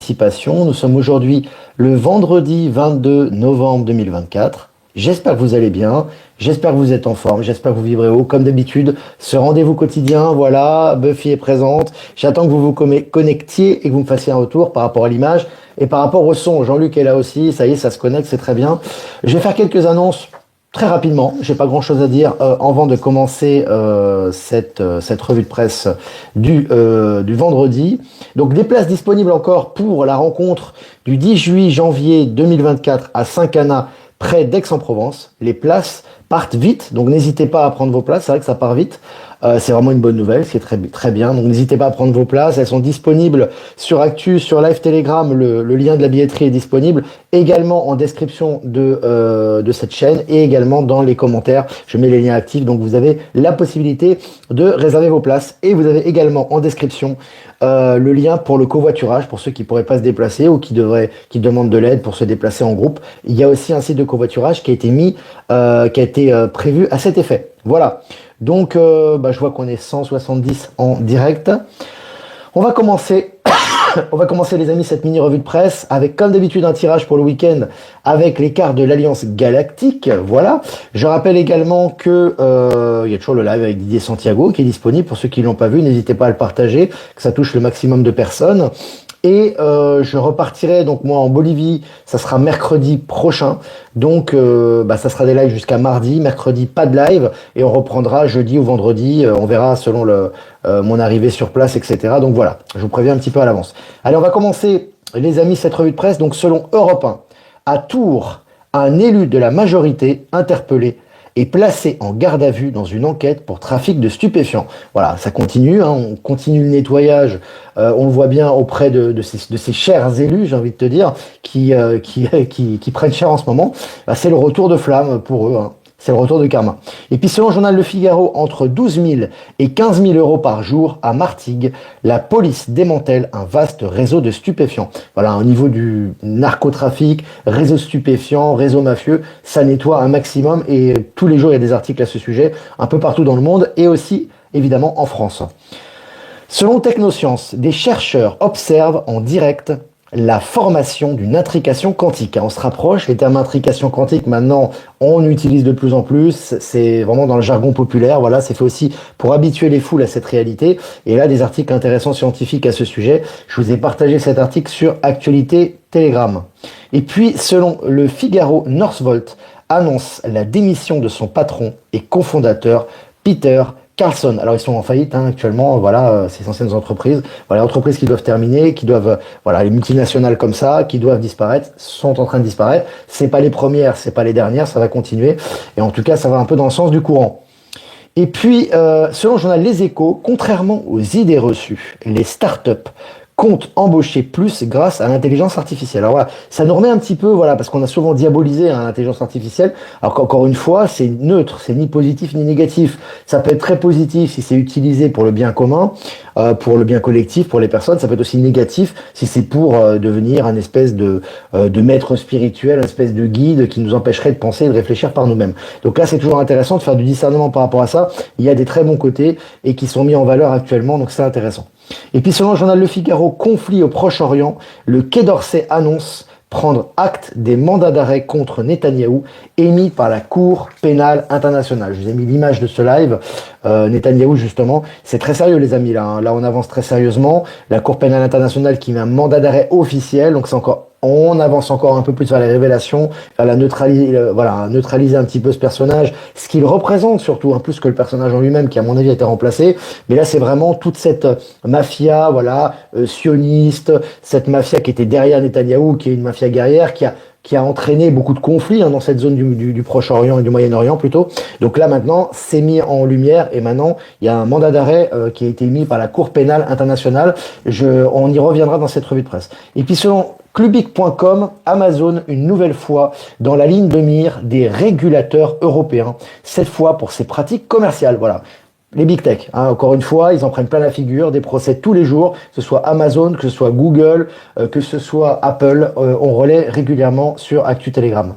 Participation. Nous sommes aujourd'hui le vendredi 22 novembre 2024. J'espère que vous allez bien, j'espère que vous êtes en forme, j'espère que vous vivrez haut. Comme d'habitude, ce rendez-vous quotidien, voilà, Buffy est présente. J'attends que vous vous connectiez et que vous me fassiez un retour par rapport à l'image et par rapport au son. Jean-Luc est là aussi, ça y est, ça se connecte, c'est très bien. Je vais faire quelques annonces très rapidement, j'ai pas grand chose à dire avant de commencer cette revue de presse du vendredi. Donc des places disponibles encore pour la rencontre du 10 janvier 2024 à Saint-Cana, près d'Aix-en-Provence. Les places partent vite, donc n'hésitez pas à prendre vos places, c'est vrai que ça part vite. C'est vraiment une bonne nouvelle, c'est très bien. Donc n'hésitez pas à prendre vos places, elles sont disponibles sur Actu, sur Live Telegram, le lien de la billetterie est disponible, également en description de cette chaîne et également dans les commentaires. Je mets les liens actifs, donc vous avez la possibilité de réserver vos places. Et vous avez également en description le lien pour le covoiturage, pour ceux qui pourraient pas se déplacer ou qui demandent de l'aide pour se déplacer en groupe. Il y a aussi un site de covoiturage qui a été prévu à cet effet. Voilà. Donc, je vois qu'on est 170 en direct. On va commencer, les amis, cette mini revue de presse avec, comme d'habitude, un tirage pour le week-end avec les cartes de l'Alliance Galactique. Voilà. Je rappelle également que il y a toujours le live avec Didier Santiago qui est disponible. Pour ceux qui l'ont pas vu, n'hésitez pas à le partager, que ça touche le maximum de personnes. Et je repartirai donc moi en Bolivie, ça sera mercredi prochain. Donc ça sera des lives jusqu'à mardi, mercredi pas de live et on reprendra jeudi ou vendredi, on verra selon mon arrivée sur place, etc. Donc voilà, je vous préviens un petit peu à l'avance. Allez, on va commencer les amis cette revue de presse. Donc selon Europe 1, à Tours, un élu de la majorité interpellé est placé en garde à vue dans une enquête pour trafic de stupéfiants. Voilà, ça continue, on continue le nettoyage, on le voit bien auprès de ces chers élus, j'ai envie de te dire, qui prennent cher en ce moment. C'est le retour de flamme pour eux, hein. C'est le retour de karma. Et puis selon le journal Le Figaro, entre 12 000 et 15 000 euros par jour à Martigues, la police démantèle un vaste réseau de stupéfiants. Voilà, au niveau du narcotrafic, réseau stupéfiant, réseau mafieux, ça nettoie un maximum et tous les jours il y a des articles à ce sujet, un peu partout dans le monde et aussi évidemment en France. Selon Technosciences, des chercheurs observent en direct la formation d'une intrication quantique. On se rapproche, les termes intrication quantique, maintenant, on utilise de plus en plus, c'est vraiment dans le jargon populaire, voilà, c'est fait aussi pour habituer les foules à cette réalité. Et là, des articles intéressants scientifiques à ce sujet. Je vous ai partagé cet article sur Actualité Telegram. Et puis, selon le Figaro, Northvolt annonce la démission de son patron et cofondateur, Peter Carlson. Alors ils sont en faillite actuellement, voilà, ces anciennes entreprises, voilà, entreprises qui doivent terminer, qui doivent, voilà, les multinationales comme ça, qui doivent disparaître, sont en train de disparaître. C'est pas les premières, c'est pas les dernières, ça va continuer. Et en tout cas, ça va un peu dans le sens du courant. Et puis, selon le journal Les Échos, contrairement aux idées reçues, les startups comptent embaucher plus grâce à l'intelligence artificielle. Alors voilà, ça nous remet un petit peu, voilà, parce qu'on a souvent diabolisé l'intelligence artificielle, alors qu'encore une fois, c'est neutre, c'est ni positif ni négatif. Ça peut être très positif si c'est utilisé pour le bien commun, pour le bien collectif, pour les personnes. Ça peut être aussi négatif si c'est pour devenir un espèce de maître spirituel, un espèce de guide qui nous empêcherait de penser et de réfléchir par nous-mêmes. Donc là, c'est toujours intéressant de faire du discernement par rapport à ça. Il y a des très bons côtés et qui sont mis en valeur actuellement, donc c'est intéressant. Et puis selon le journal Le Figaro, conflit au Proche-Orient, le Quai d'Orsay annonce prendre acte des mandats d'arrêt contre Netanyahou émis par la Cour pénale internationale. Je vous ai mis l'image de ce live. Netanyahou, justement, c'est très sérieux les amis là. Là on avance très sérieusement. La Cour pénale internationale qui met un mandat d'arrêt officiel, donc c'est encore, on avance encore un peu plus vers les révélations, vers la neutraliser un petit peu ce personnage, ce qu'il représente surtout, plus que le personnage en lui-même qui à mon avis a été remplacé. Mais là c'est vraiment toute cette mafia, voilà, sioniste, cette mafia qui était derrière Netanyahou, qui est une mafia guerrière, qui a entraîné beaucoup de conflits dans cette zone du Proche-Orient et du Moyen-Orient plutôt. Donc là maintenant, c'est mis en lumière et maintenant il y a un mandat d'arrêt qui a été émis par la Cour pénale internationale. On y reviendra dans cette revue de presse. Et puis selon Clubic.com, Amazon, une nouvelle fois, dans la ligne de mire des régulateurs européens, cette fois pour ses pratiques commerciales. Voilà. Les big tech, encore une fois, ils en prennent plein la figure, des procès tous les jours, que ce soit Amazon, que ce soit Google, que ce soit Apple, on relaie régulièrement sur Actu Telegram.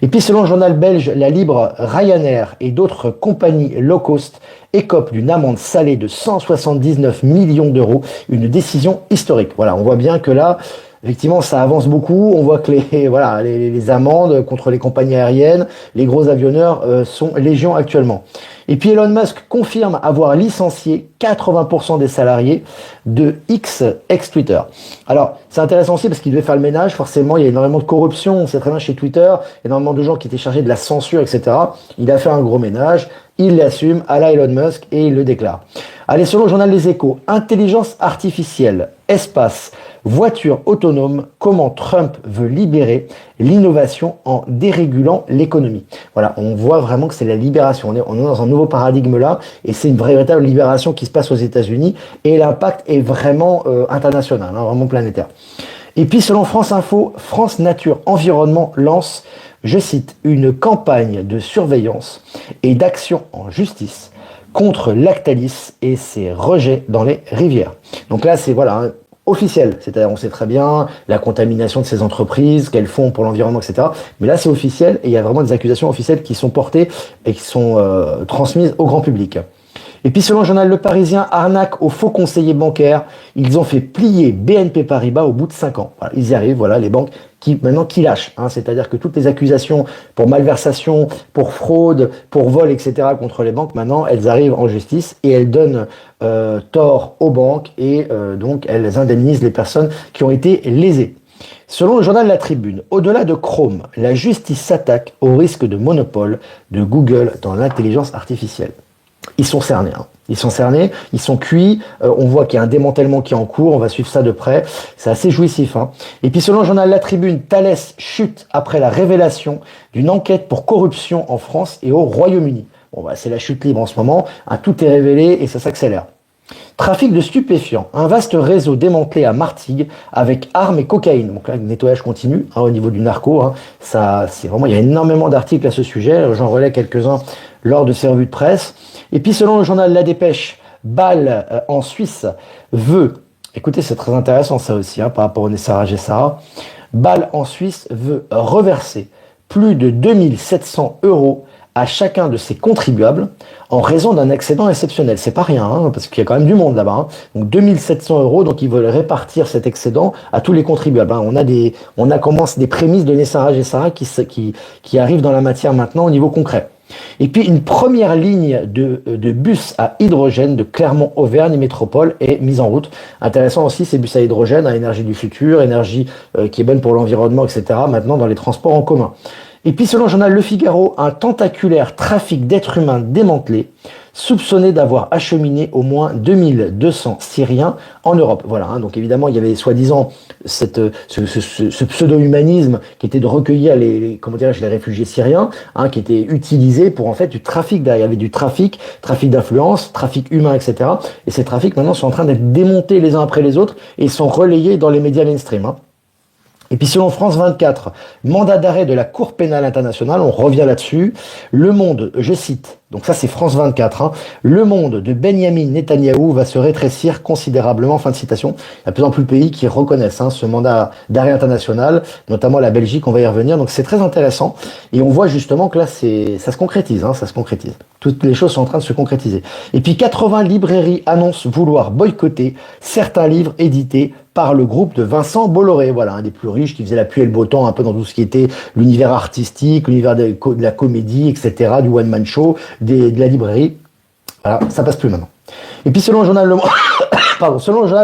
Et puis selon le journal belge La Libre, Ryanair et d'autres compagnies low cost écopent d'une amende salée de 179 millions d'euros, une décision historique. Voilà, on voit bien que là, Effectivement, ça avance beaucoup. On voit que voilà, les amendes contre les compagnies aériennes, les gros avionneurs sont légion actuellement. Et puis Elon Musk confirme avoir licencié 80% des salariés de X ex-Twitter. Alors, c'est intéressant aussi parce qu'il devait faire le ménage. Forcément, il y a énormément de corruption. On sait très bien chez Twitter, énormément de gens qui étaient chargés de la censure, etc. Il a fait un gros ménage. Il l'assume à la Elon Musk et il le déclare. Allez, selon le journal Les Échos, intelligence artificielle, espace, voiture autonome, comment Trump veut libérer l'innovation en dérégulant l'économie. Voilà, on voit vraiment que c'est la libération. On est dans un nouveau paradigme là et c'est une véritable libération qui se passe aux États-Unis et l'impact est vraiment international, hein, vraiment planétaire. Et puis selon France Info, France Nature Environnement lance, je cite, une campagne de surveillance et d'action en justice contre Lactalis et ses rejets dans les rivières. Donc là, c'est voilà, hein, officiel, c'est-à-dire on sait très bien la contamination de ces entreprises, qu'elles font pour l'environnement, etc. Mais là, c'est officiel et il y a vraiment des accusations officielles qui sont portées et qui sont transmises au grand public. Et puis selon le journal Le Parisien, arnaque aux faux conseillers bancaires, ils ont fait plier BNP Paribas au bout de 5 ans. Voilà, ils y arrivent, voilà, les banques qui lâchent, hein, c'est-à-dire que toutes les accusations pour malversation, pour fraude, pour vol, etc. contre les banques, maintenant, elles arrivent en justice et elles donnent tort aux banques et donc elles indemnisent les personnes qui ont été lésées. Selon le journal La Tribune, au-delà de Chrome, la justice s'attaque au risque de monopole de Google dans l'intelligence artificielle. Ils sont cernés, hein. Ils sont cernés, ils sont cuits, on voit qu'il y a un démantèlement qui est en cours, on va suivre ça de près, c'est assez jouissif, hein. Et puis selon le journal La Tribune, Thales chute après la révélation d'une enquête pour corruption en France et au Royaume-Uni. Bon bah c'est la chute libre en ce moment, hein, tout est révélé et ça s'accélère. Trafic de stupéfiants, un vaste réseau démantelé à Martigues avec armes et cocaïne. Donc là, le nettoyage continue hein, au niveau du narco. Hein. Ça, c'est vraiment, il y a énormément d'articles à ce sujet. J'en relais quelques-uns lors de ces revues de presse. Et puis, selon le journal La Dépêche, Bâle en Suisse veut, écoutez, c'est très intéressant ça aussi hein, par rapport au Nessara Gessara, Bâle en Suisse veut reverser plus de 2700 euros à chacun de ses contribuables en raison d'un excédent exceptionnel. C'est pas rien, hein, parce qu'il y a quand même du monde là-bas. Hein. Donc 2700 euros, donc ils veulent répartir cet excédent à tous les contribuables. Hein. On a commencé des prémices de Nessara Gessara qui arrivent dans la matière maintenant au niveau concret. Et puis une première ligne de bus à hydrogène de Clermont-Auvergne Métropole est mise en route. Intéressant aussi ces bus à hydrogène, à énergie du futur, énergie qui est bonne pour l'environnement, etc. maintenant dans les transports en commun. Et puis selon le journal Le Figaro, un tentaculaire trafic d'êtres humains démantelé, soupçonné d'avoir acheminé au moins 2200 Syriens en Europe. Voilà, hein, donc évidemment il y avait soi-disant ce pseudo-humanisme qui était de recueillir les réfugiés syriens, hein, qui était utilisé pour en fait du trafic derrière. Il y avait du trafic d'influence, trafic humain, etc. Et ces trafics maintenant sont en train d'être démontés les uns après les autres et sont relayés dans les médias mainstream. Hein. Et puis selon France 24, mandat d'arrêt de la Cour pénale internationale, on revient là-dessus. Le Monde, je cite, donc ça c'est France 24, hein, le monde de Benyamin Netanyahou va se rétrécir considérablement, fin de citation. Il y a de plus en plus de pays qui reconnaissent hein, ce mandat d'arrêt international, notamment la Belgique, on va y revenir, donc c'est très intéressant. Et on voit justement que là, ça se concrétise, hein, ça se concrétise. Toutes les choses sont en train de se concrétiser. Et puis 80 librairies annoncent vouloir boycotter certains livres édités par le groupe de Vincent Bolloré, voilà, un des plus riches qui faisait la pluie et le beau temps un peu dans tout ce qui était l'univers artistique, l'univers de la comédie, etc., du one-man show, de la librairie. Voilà, ça passe plus maintenant. Et puis selon le journal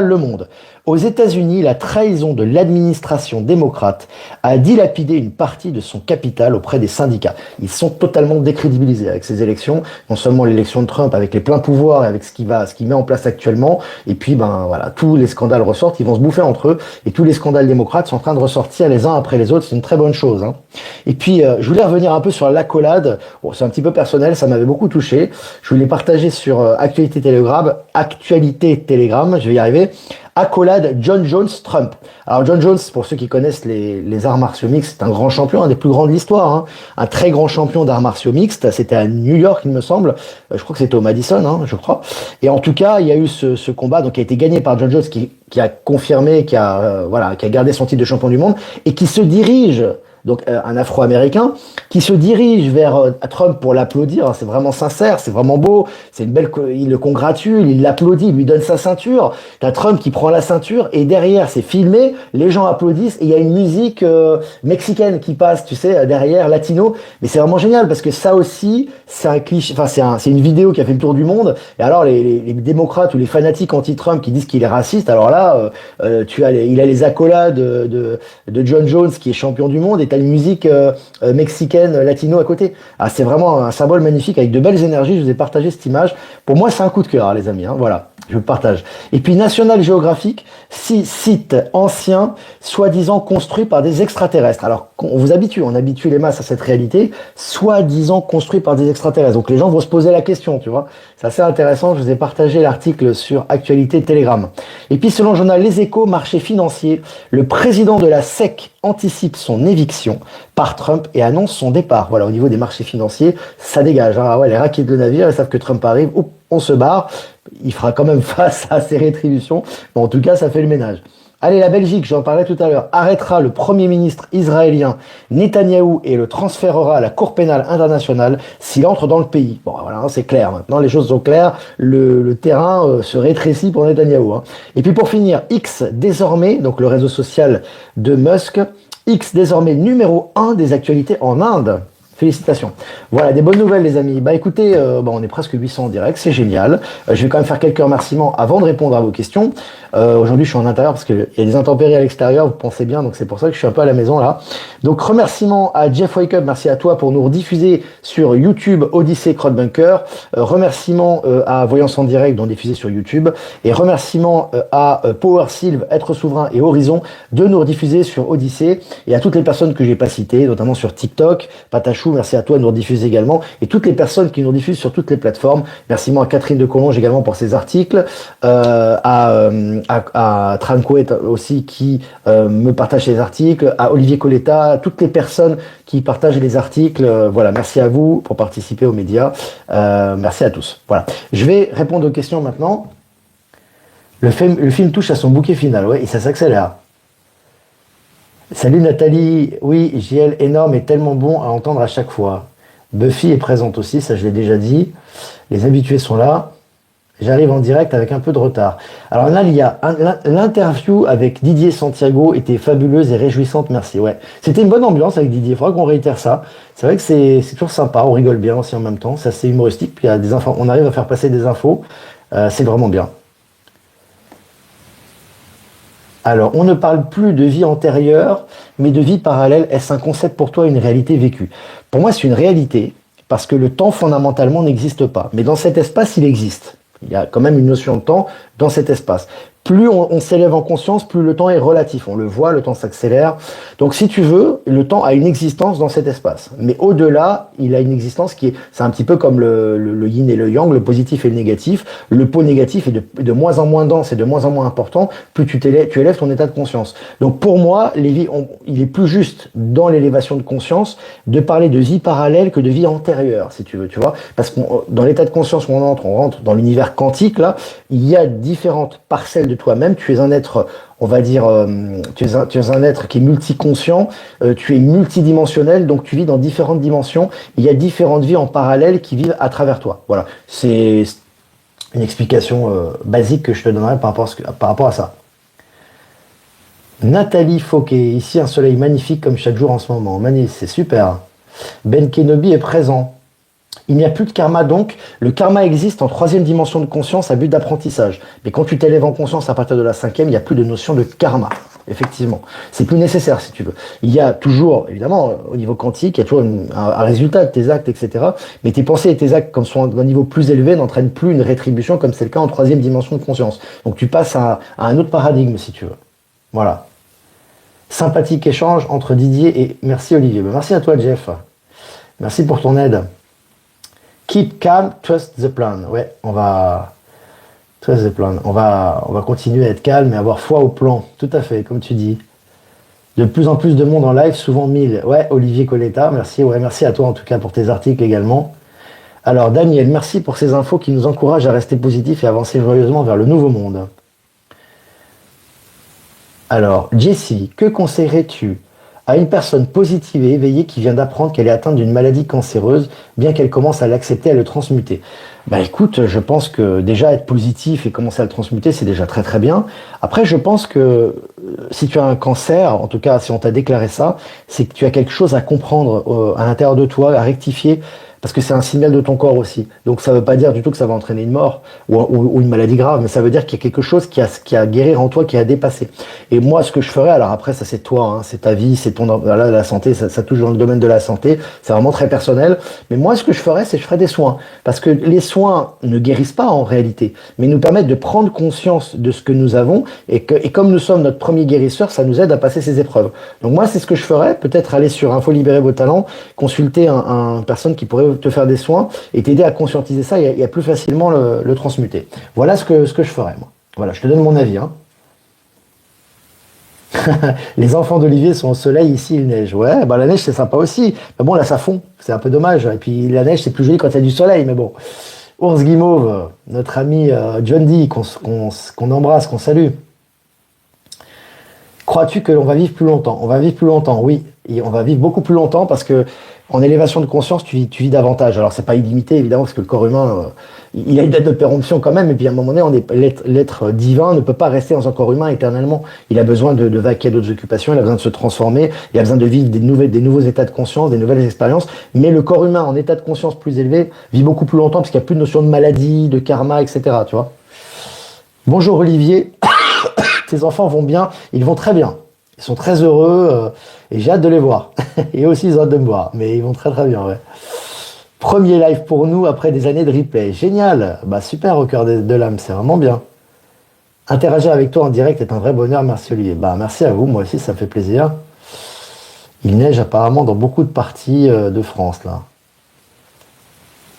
Le Monde, aux États-Unis, la trahison de l'administration démocrate a dilapidé une partie de son capital auprès des syndicats. Ils sont totalement décrédibilisés avec ces élections, non seulement l'élection de Trump avec les pleins pouvoirs et avec ce qu'il met en place actuellement, et puis ben voilà, tous les scandales ressortent, ils vont se bouffer entre eux, et tous les scandales démocrates sont en train de ressortir les uns après les autres, c'est une très bonne chose. Hein. Et puis je voulais revenir un peu sur l'accolade, bon, c'est un petit peu personnel, ça m'avait beaucoup touché, je voulais partager sur Actualité Telegram, je vais y arriver. Accolade John Jones Trump. Alors John Jones, pour ceux qui connaissent les arts martiaux mixtes, c'est un grand champion, un des plus grands de l'histoire, hein. Un très grand champion d'arts martiaux mixtes. C'était à New York, il me semble. Je crois que c'était au Madison, hein, je crois. Et en tout cas, il y a eu ce combat, donc qui a été gagné par John Jones, qui a confirmé, qui a gardé son titre de champion du monde et qui se dirige donc un Afro-Américain, qui se dirige vers Trump pour l'applaudir. Hein, c'est vraiment sincère, c'est vraiment beau, c'est une belle, il le congratule, il l'applaudit, il lui donne sa ceinture. T'as Trump qui prend la ceinture et derrière, c'est filmé, les gens applaudissent et il y a une musique mexicaine qui passe, tu sais, derrière, latino. Mais c'est vraiment génial parce que ça aussi, c'est un cliché, enfin c'est une vidéo qui a fait le tour du monde. Et alors les démocrates ou les fanatiques anti-Trump qui disent qu'il est raciste, alors là, il a les accolades de John Jones qui est champion du monde et t'as une musique mexicaine, latino à côté. Ah, c'est vraiment un symbole magnifique avec de belles énergies. Je vous ai partagé cette image. Pour moi, c'est un coup de cœur, hein, les amis. Hein, voilà, je le partage. Et puis National Geographic, site ancien, soi-disant construit par des extraterrestres. Alors, on vous habitue, on habitue les masses à cette réalité, soi-disant construit par des extraterrestres. Donc les gens vont se poser la question, tu vois. C'est assez intéressant. Je vous ai partagé l'article sur Actualité Telegram. Et puis, selon le journal Les Échos, marché financier, le président de la SEC anticipe son éviction par Trump et annonce son départ. Voilà, au niveau des marchés financiers, ça dégage. Hein. Ah ouais, les raquettes de navire, ils savent que Trump arrive, on se barre. Il fera quand même face à ses rétributions. Mais en tout cas, ça fait le ménage. Allez, la Belgique, j'en parlais tout à l'heure, arrêtera le Premier ministre israélien Netanyahou et le transférera à la Cour pénale internationale s'il entre dans le pays. Bon, voilà, c'est clair. Maintenant, les choses sont claires. Le terrain se rétrécit pour Netanyahou. Hein. Et puis pour finir, X désormais, donc le réseau social de Musk, X désormais numéro 1 des actualités en Inde. Félicitations. Voilà, des bonnes nouvelles les amis. Bah écoutez, on est presque 800 en direct, c'est génial. Je vais quand même faire quelques remerciements avant de répondre à vos questions. Aujourd'hui, je suis en intérieur parce qu'il y a des intempéries à l'extérieur, vous pensez bien, donc c'est pour ça que je suis un peu à la maison là. Donc remerciements à Jeff Wake Up, merci à toi pour nous rediffuser sur YouTube Odyssée Crowdbunker. Remerciements à Voyance en direct, dont diffusé sur YouTube. Et remerciements à Power Sylve, Être Souverain et Horizon de nous rediffuser sur Odyssée. Et à toutes les personnes que j'ai pas citées, notamment sur TikTok, Patachou, merci à toi de nous rediffuser également. Et toutes les personnes qui nous diffusent sur toutes les plateformes. Merci à Catherine de Collonges également pour ses articles. À Tranquet aussi qui me partage ses articles. À Olivier Coletta, à toutes les personnes qui partagent les articles. Voilà, merci à vous pour participer aux médias. Merci à tous. Voilà. Je vais répondre aux questions maintenant. Le film touche à son bouquet final, ouais, et ça s'accélère. Salut Nathalie, oui, JL énorme et tellement bon à entendre à chaque fois. Buffy est présente aussi, ça je l'ai déjà dit. Les habitués sont là. J'arrive en direct avec un peu de retard. Alors là, il y a l'interview avec Didier Santiago était fabuleuse et réjouissante, merci. Ouais, c'était une bonne ambiance avec Didier. Il faudra qu'on réitère ça. C'est vrai que c'est toujours sympa, on rigole bien aussi en même temps. C'est assez humoristique. Puis il y a des infos, on arrive à faire passer des infos. C'est vraiment bien. Alors, on ne parle plus de vie antérieure, mais de vie parallèle. Est-ce un concept pour toi, une réalité vécue? Pour moi, c'est une réalité, parce que le temps, fondamentalement, n'existe pas. Mais dans cet espace, il existe. Il y a quand même une notion de temps dans cet espace. Plus on s'élève en conscience, plus le temps est relatif. On le voit, le temps s'accélère. Donc, si tu veux, le temps a une existence dans cet espace. Mais au-delà, il a une existence qui est, c'est un petit peu comme le yin et le yang, le positif et le négatif. Le pot négatif est de moins en moins dense et de moins en moins important, plus tu élèves ton état de conscience. Donc, pour moi, il est plus juste dans l'élévation de conscience de parler de vie parallèle que de vie antérieure, si tu veux, tu vois. Parce que dans l'état de conscience où on rentre dans l'univers quantique, là, il y a différentes parcelles de toi-même, tu es un être, on va dire, tu es un être qui est multiconscient, tu es multidimensionnel, donc tu vis dans différentes dimensions, il y a différentes vies en parallèle qui vivent à travers toi. Voilà, c'est une explication basique que je te donnerai par rapport à ça. Nathalie Fauquet, ici un soleil magnifique comme chaque jour en ce moment. Mani, c'est super. Ben Kenobi est présent. Il n'y a plus de karma donc. Le karma existe en troisième dimension de conscience à but d'apprentissage. Mais quand tu t'élèves en conscience à partir de la cinquième, il n'y a plus de notion de karma. Effectivement. C'est plus nécessaire si tu veux. Il y a toujours, évidemment, au niveau quantique, il y a toujours un résultat de tes actes, etc. Mais tes pensées et tes actes, comme sont à un niveau plus élevé, n'entraînent plus une rétribution comme c'est le cas en troisième dimension de conscience. Donc tu passes à un autre paradigme si tu veux. Voilà. Sympathique échange entre Didier et... Merci Olivier. Merci à toi Jeff. Merci pour ton aide. Keep calm, trust the plan. Ouais, on va... Trust the plan. On va continuer à être calme et avoir foi au plan. Tout à fait, comme tu dis. De plus en plus de monde en live, souvent 1000. Ouais, Olivier Coletta, merci. Ouais, merci à toi en tout cas pour tes articles également. Alors Daniel, merci pour ces infos qui nous encouragent à rester positifs et avancer joyeusement vers le nouveau monde. Alors, Jessie, que conseillerais-tu À une personne positive et éveillée qui vient d'apprendre qu'elle est atteinte d'une maladie cancéreuse, bien qu'elle commence à l'accepter, à le transmuter. Bah écoute, je pense que déjà être positif et commencer à le transmuter, c'est déjà très très bien. Après, je pense que si tu as un cancer, en tout cas si on t'a déclaré ça, c'est que tu as quelque chose à comprendre à l'intérieur de toi, à rectifier, parce que c'est un signal de ton corps aussi. Donc ça ne veut pas dire du tout que ça va entraîner une mort ou une maladie grave, mais ça veut dire qu'il y a quelque chose qui a à guérir en toi, qui a à dépasser. Et moi, ce que je ferais, alors après, ça c'est toi, hein, c'est ta vie, c'est ton, là, la santé, ça touche dans le domaine de la santé, c'est vraiment très personnel. Mais moi, ce que je ferais, c'est que je ferais des soins. Parce que les soins ne guérissent pas en réalité, mais nous permettent de prendre conscience de ce que nous avons et comme nous sommes notre premier guérisseur, ça nous aide à passer ces épreuves. Donc moi, c'est ce que je ferais, peut-être aller sur Info Libérer vos talents, consulter un personne qui pourrait te faire des soins et t'aider à conscientiser ça et à plus facilement le transmuter. Voilà ce que je ferais, moi. Voilà, je te donne mon avis, hein. Les enfants d'Olivier sont au soleil, ici il neige. Ouais, bah la neige c'est sympa aussi. Mais bon, là ça fond, c'est un peu dommage. Et puis la neige c'est plus joli quand il y a du soleil, mais bon. Ours Guimauve, notre ami John Dee, qu'on embrasse, qu'on salue. Crois-tu que l'on va vivre plus longtemps? On va vivre plus longtemps, oui. Et on va vivre beaucoup plus longtemps parce que en élévation de conscience, tu vis davantage. Alors c'est pas illimité évidemment parce que le corps humain, il a une date de péremption quand même. Et puis à un moment donné, l'être divin ne peut pas rester dans un corps humain éternellement. Il a besoin de vaquer à d'autres occupations. Il a besoin de se transformer. Il a besoin de vivre des nouveaux états de conscience, des nouvelles expériences. Mais le corps humain en état de conscience plus élevé vit beaucoup plus longtemps parce qu'il n'y a plus de notion de maladie, de karma, etc. Tu vois. Bonjour Olivier. Tes enfants vont bien, ils vont très bien. Ils sont très heureux et j'ai hâte de les voir. Et aussi, ils ont hâte de me voir. Mais ils vont très très bien, ouais. Premier live pour nous après des années de replay. Génial. Bah super au cœur de l'âme, c'est vraiment bien. Interagir avec toi en direct est un vrai bonheur. Merci Olivier. Bah merci à vous, moi aussi ça me fait plaisir. Il neige apparemment dans beaucoup de parties de France là.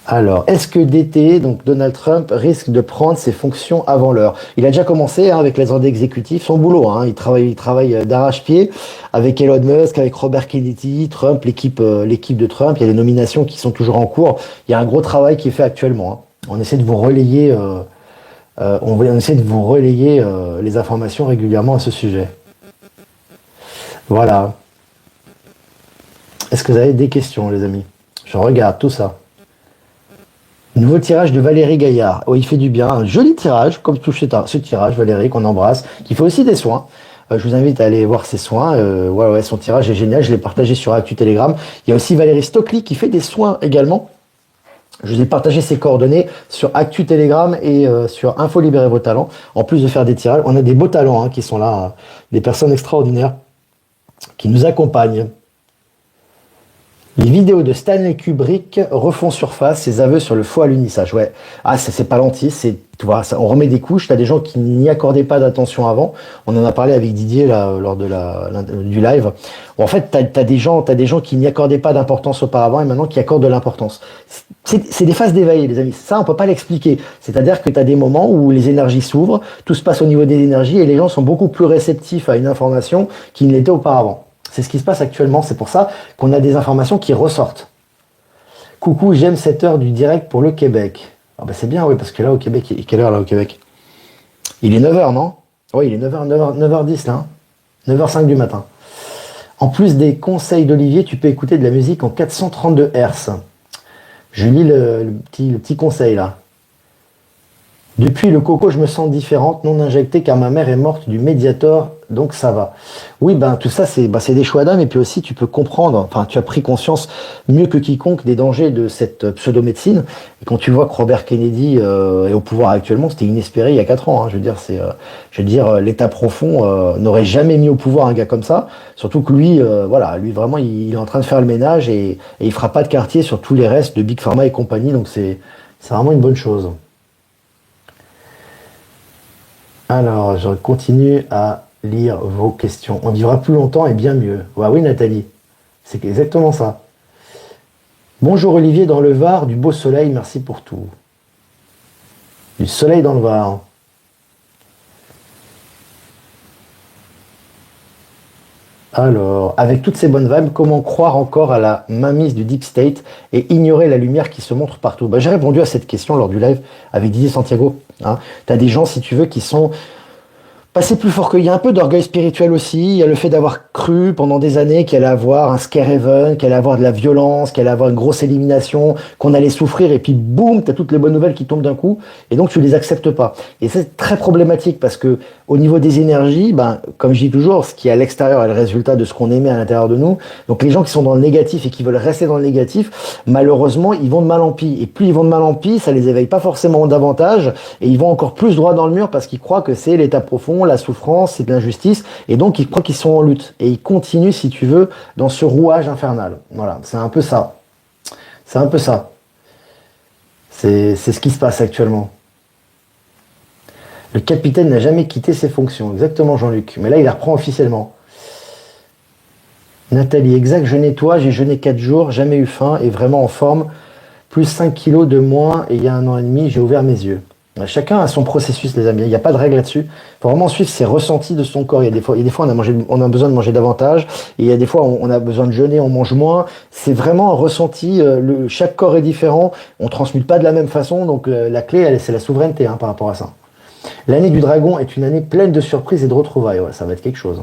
Alors, est-ce que d'été, donc Donald Trump, risque de prendre ses fonctions avant l'heure? Il a déjà commencé hein, avec les ordres exécutifs, son boulot. Hein, il travaille d'arrache-pied avec Elon Musk, avec Robert Kennedy, Trump, l'équipe de Trump. Il y a des nominations qui sont toujours en cours. Il y a un gros travail qui est fait actuellement. Hein. On essaie de vous relayer, on essaie de vous relayer les informations régulièrement à ce sujet. Voilà. Est-ce que vous avez des questions, les amis? Je regarde tout ça. Nouveau tirage de Valérie Gaillard. Oh, il fait du bien. Un joli tirage, comme tout ce tirage, Valérie, qu'on embrasse, qui fait aussi des soins. Je vous invite à aller voir ses soins. Ouais, son tirage est génial. Je l'ai partagé sur Actu Telegram. Il y a aussi Valérie Stockley qui fait des soins également. Je vous ai partagé ses coordonnées sur Actu Telegram et sur Info Libérer vos talents. En plus de faire des tirages, on a des beaux talents hein, qui sont là, des personnes extraordinaires qui nous accompagnent. Les vidéos de Stanley Kubrick refont surface, ses aveux sur le faux alunissage. Ouais, ah ça c'est pas lentille, tu vois, on remet des couches. T'as des gens qui n'y accordaient pas d'attention avant. On en a parlé avec Didier là, lors de du live. En fait, t'as des gens qui n'y accordaient pas d'importance auparavant et maintenant qui accordent de l'importance. C'est des phases d'éveil, les amis. Ça, on peut pas l'expliquer. C'est-à-dire que t'as des moments où les énergies s'ouvrent, tout se passe au niveau des énergies et les gens sont beaucoup plus réceptifs à une information qu'ils ne l'étaient auparavant. C'est ce qui se passe actuellement, c'est pour ça qu'on a des informations qui ressortent. Coucou, j'aime cette heure du direct pour le Québec. Ah bah c'est bien, oui, parce que là au Québec, il est quelle heure là au Québec? Il est 9h, non? Oui, il est 9h10 là. 9h05 du matin. En plus des conseils d'Olivier, tu peux écouter de la musique en 432 Hz. Je lis le petit conseil là. Depuis le coco, je me sens différente, non injectée, car ma mère est morte du Mediator, donc ça va. Oui, ben tout ça, c'est des choix d'âme, et puis aussi tu peux comprendre, enfin tu as pris conscience mieux que quiconque des dangers de cette pseudo-médecine. Et quand tu vois que Robert Kennedy est au pouvoir actuellement, c'était inespéré il y a 4 ans. Hein, je veux dire, l'État profond n'aurait jamais mis au pouvoir un gars comme ça. Surtout que lui, lui vraiment, il est en train de faire le ménage et il fera pas de quartier sur tous les restes de Big Pharma et compagnie. Donc c'est vraiment une bonne chose. Alors, je continue à lire vos questions. On vivra plus longtemps et bien mieux. Ouais, oui, Nathalie, c'est exactement ça. Bonjour Olivier dans le Var, du beau soleil, merci pour tout. Du soleil dans le Var. Alors, avec toutes ces bonnes vibes, comment croire encore à la mainmise du Deep State et ignorer la lumière qui se montre partout? J'ai répondu à cette question lors du live avec Didier Santiago. Hein. Tu as des gens, si tu veux, qui sont Passer plus fort qu'il y a un peu d'orgueil spirituel aussi. Il y a le fait d'avoir cru pendant des années qu'elle allait avoir un scare even, qu'elle allait avoir de la violence, qu'elle allait avoir une grosse élimination, qu'on allait souffrir et puis boum, t'as toutes les bonnes nouvelles qui tombent d'un coup et donc tu les acceptes pas. Et c'est très problématique parce que au niveau des énergies, ben, comme je dis toujours, ce qui est à l'extérieur est le résultat de ce qu'on émet à l'intérieur de nous. Donc les gens qui sont dans le négatif et qui veulent rester dans le négatif, malheureusement, ils vont de mal en pis. Et plus ils vont de mal en pis, ça les éveille pas forcément davantage et ils vont encore plus droit dans le mur parce qu'ils croient que c'est l'état profond, la souffrance, c'est de l'injustice, et donc ils croient qu'ils sont en lutte. Et ils continuent, si tu veux, dans ce rouage infernal. Voilà, c'est un peu ça. C'est un peu ça. C'est ce qui se passe actuellement. Le capitaine n'a jamais quitté ses fonctions. Exactement, Jean-Luc. Mais là, il la reprend officiellement. Nathalie, exact, je nettoie, j'ai jeûné 4 jours, jamais eu faim et vraiment en forme. Plus 5 kilos de moins et il y a 1 an et demi, j'ai ouvert mes yeux. Chacun a son processus, les amis. Il n'y a pas de règle là-dessus. Il faut vraiment suivre ses ressentis de son corps. Il y a des fois on a besoin de manger davantage. Et il y a des fois, on a besoin de jeûner, on mange moins. C'est vraiment un ressenti. Chaque corps est différent. On ne transmute pas de la même façon. Donc, la clé, c'est la souveraineté par rapport à ça. L'année du dragon est une année pleine de surprises et de retrouvailles. Ouais, ça va être quelque chose.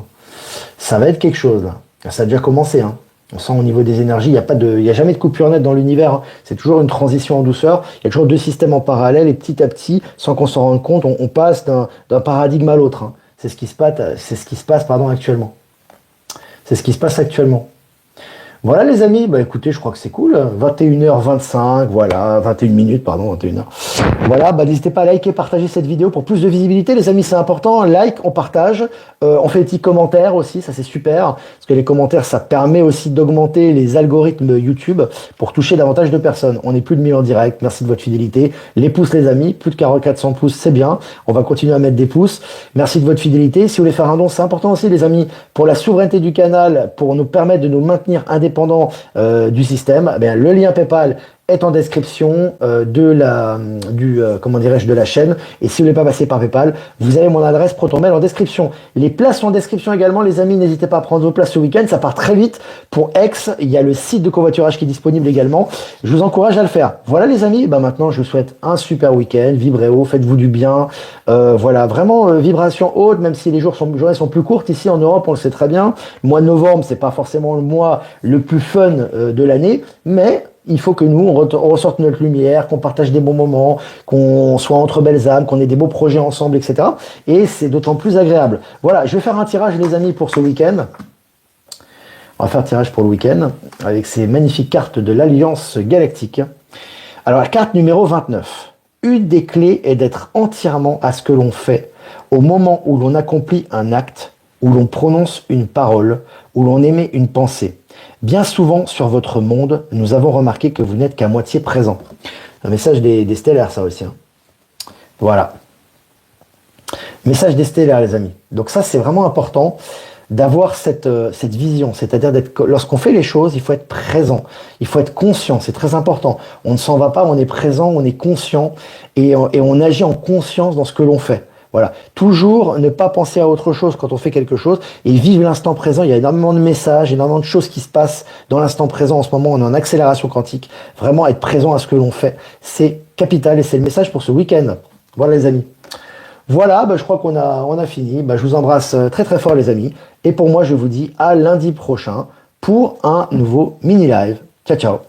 Ça va être quelque chose, là. Ça a déjà commencé, hein. On sent au niveau des énergies, il y a jamais de coupure nette dans l'univers, hein. C'est toujours une transition en douceur. Il y a toujours deux systèmes en parallèle et petit à petit, sans qu'on s'en rende compte, on passe d'un paradigme à l'autre, hein. C'est ce qui se passe, actuellement. C'est ce qui se passe actuellement. Voilà les amis, bah écoutez, je crois que c'est cool. 21h25, voilà, 21 minutes, pardon, 21h. Voilà, bah n'hésitez pas à liker, partager cette vidéo pour plus de visibilité. Les amis, c'est important. Like, on partage. On fait des petits commentaires aussi, ça c'est super. Parce que les commentaires, ça permet aussi d'augmenter les algorithmes YouTube pour toucher davantage de personnes. On est plus de 1000 en direct. Merci de votre fidélité. Les pouces, les amis, plus de 400 pouces, c'est bien. On va continuer à mettre des pouces. Merci de votre fidélité. Si vous voulez faire un don, c'est important aussi, les amis, pour la souveraineté du canal, pour nous permettre de nous maintenir indépendants du système. Eh bien, le lien PayPal est en description de la chaîne. Et si vous ne voulez pas passer par PayPal, vous avez mon adresse ProtonMail en description. Les places sont en description également, les amis. N'hésitez pas à prendre vos places ce week-end. Ça part très vite. Pour Aix, il y a le site de covoiturage qui est disponible également. Je vous encourage à le faire. Voilà les amis. Bah, maintenant, je vous souhaite un super week-end. Vibrez haut, faites-vous du bien. Voilà, vraiment vibration haute, même si les journées sont plus courtes. Ici en Europe, on le sait très bien. Le mois de novembre, c'est pas forcément le mois le plus fun de l'année, mais il faut que nous, on ressorte notre lumière, qu'on partage des bons moments, qu'on soit entre belles âmes, qu'on ait des beaux projets ensemble, etc. Et c'est d'autant plus agréable. Voilà, je vais faire un tirage, les amis, pour ce week-end. On va faire un tirage pour le week-end avec ces magnifiques cartes de l'Alliance Galactique. Alors, la carte numéro 29. Une des clés est d'être entièrement à ce que l'on fait au moment où l'on accomplit un acte, où l'on prononce une parole, où l'on émet une pensée. Bien souvent sur votre monde, nous avons remarqué que vous n'êtes qu'à moitié présent. Un message des stellaires, ça aussi, hein. Voilà. Message des stellaires, les amis. Donc ça, c'est vraiment important d'avoir cette vision. C'est-à-dire lorsqu'on fait les choses, il faut être présent. Il faut être conscient. C'est très important. On ne s'en va pas, on est présent, on est conscient et on agit en conscience dans ce que l'on fait. Voilà. Toujours ne pas penser à autre chose quand on fait quelque chose et vivre l'instant présent. Il y a énormément de messages, énormément de choses qui se passent dans l'instant présent. En ce moment, on est en accélération quantique. Vraiment être présent à ce que l'on fait, c'est capital et c'est le message pour ce week-end. Voilà les amis. Voilà, bah, je crois qu'on a fini. Bah, je vous embrasse très très fort les amis. Et pour moi, je vous dis à lundi prochain pour un nouveau mini live. Ciao ciao.